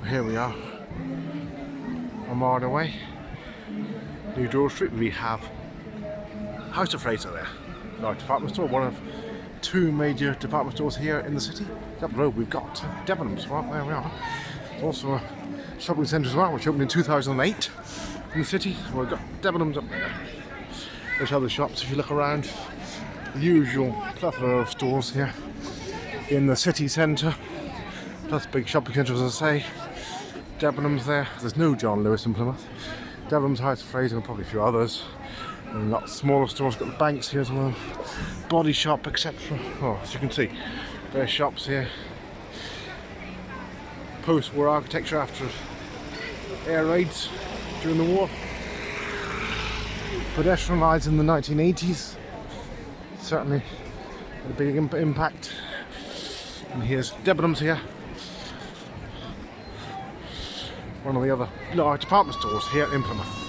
Here we are, Armada Way, New Door Street. We have House of Fraser there, our department store, one of two major department stores here in the city. Up the road we've got Debenhams. Well, there we are. Also a shopping centre as well, which opened in 2008 in the city. We've got Debenhams up there. There's other shops if you look around. The usual plethora of stores here in the city centre, plus big shopping centres, as I say. Debenhams there. There's no John Lewis in Plymouth. Debenhams, House of Fraser, and probably a few others. And lots of smaller stores. Got the banks here as well. Body shop, etc. Oh, as you can see, there's shops here. Post-war architecture after air raids during the war. Pedestrianised in the 1980s. Certainly a big impact. And here's Debenhams here. One of the other large department stores here in Plymouth.